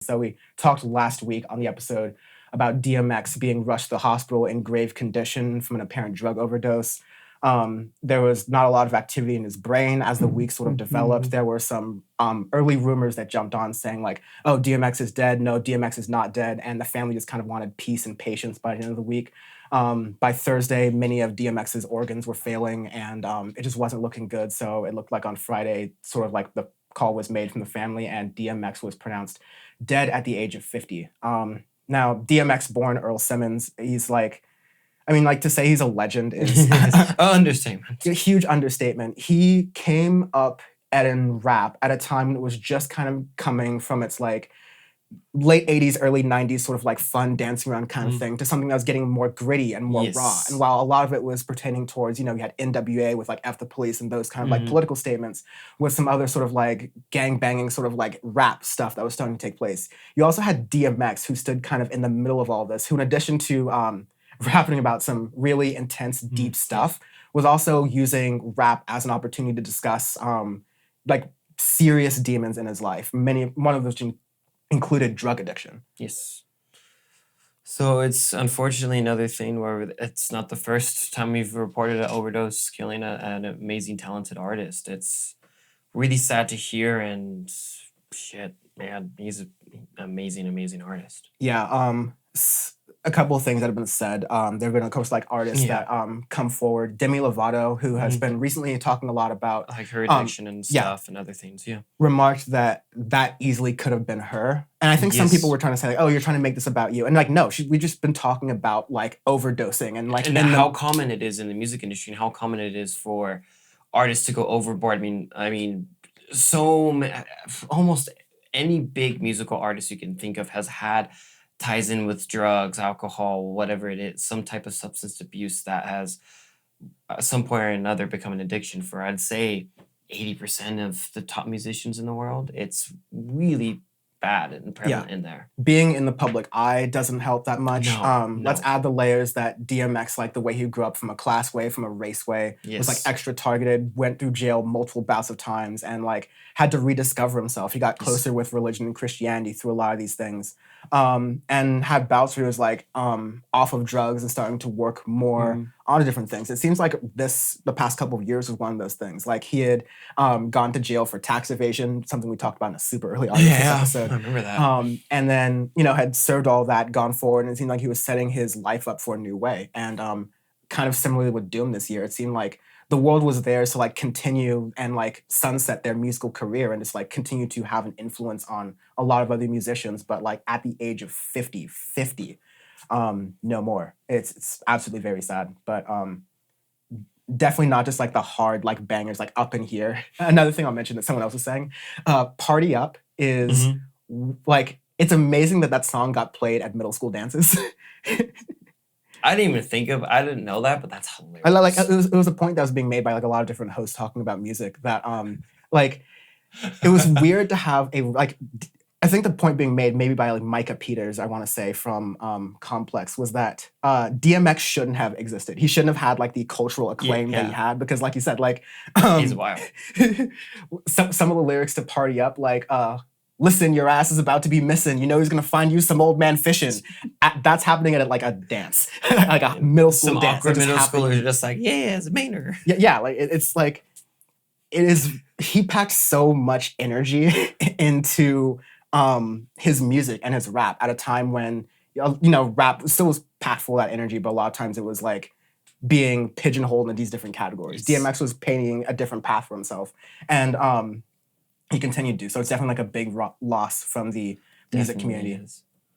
So we talked last week on the episode about DMX being rushed to the hospital in grave condition from an apparent drug overdose. There was not a lot of activity in his brain as the week sort of developed. There were some early rumors that jumped on saying like, oh, DMX is dead. No, DMX is not dead. And the family just kind of wanted peace and patience by the end of the week. By Thursday, many of DMX's organs were failing and it just wasn't looking good. So it looked like on Friday, sort of like the call was made from the family and DMX was pronounced dead at the age of 50. Now, DMX born Earl Simmons, he's like, I mean, like to say he's a legend is understatement. A huge understatement. He came up in rap at a time when it was just kind of coming from its like late 80s, early 90s sort of like fun dancing around kind of thing to something that was getting more gritty and more raw. And while a lot of it was pertaining towards, you know, you had NWA with like F the Police and those kind of like political statements with some other sort of like gang banging sort of like rap stuff that was starting to take place. You also had DMX who stood kind of in the middle of all this, who in addition to rapping about some really intense, deep stuff, was also using rap as an opportunity to discuss like serious demons in his life. One of those included drug addiction. Yes. So it's unfortunately another thing where it's not the first time we've reported an overdose killing an amazing, talented artist. It's really sad to hear, and shit, man, he's an amazing, amazing artist. Yeah, a couple of things that have been said. There have been, of course, like artists that come forward. Demi Lovato, who has been recently talking a lot about like her addiction and stuff and other things. Yeah, remarked that easily could have been her. And I think some people were trying to say, like, "Oh, you're trying to make this about you," and like, no, we've just been talking about like overdosing and like how common it is in the music industry and how common it is for artists to go overboard. I mean, almost any big musical artist you can think of has had ties in with drugs, alcohol, whatever it is, some type of substance abuse that has at some point or another become an addiction for, I'd say, 80% of the top musicians in the world. It's really bad and prevalent in there. Being in the public eye doesn't help that much. No. Let's add the layers that DMX, like the way he grew up from a class way, from a race way, was like extra targeted, went through jail multiple bouts of times, and like had to rediscover himself. He got closer with religion and Christianity through a lot of these things. And had bouts where he was like off of drugs and starting to work more on different things. It seems like the past couple of years was one of those things. Like he had gone to jail for tax evasion, something we talked about in a super early episode. I remember that. And then, you know, had served all that, gone forward, and it seemed like he was setting his life up for a new way. And kind of similarly with Doom this year, it seemed like the world was there to like continue and like sunset their musical career and just like continue to have an influence on a lot of other musicians. But like at the age of 50, no more. It's absolutely very sad. But definitely not just like the hard like bangers like Up in Here. Another thing I'll mention that someone else was saying, Party Up is like, it's amazing that song got played at middle school dances. I didn't know that, but that's hilarious. Like it was a point that was being made by like a lot of different hosts talking about music that like it was weird to have a like I think the point being made maybe by like Micah Peters, I want to say from Complex, was that DMX shouldn't have existed. He shouldn't have had like the cultural acclaim that he had because like you said, like he's wild. some of the lyrics to Party Up, like listen, your ass is about to be missing. You know he's gonna find you some old man fishing. That's happening at like a dance, like a middle school some dance. Awkward middle schoolers are just like, yeah, it's a banger. Yeah, like it's like it is. He packed so much energy into his music and his rap at a time when you know rap still was packed full of that energy, but a lot of times it was like being pigeonholed in these different categories. DMX was painting a different path for himself, and he continued to. So it's definitely like a big loss from the music community. Is.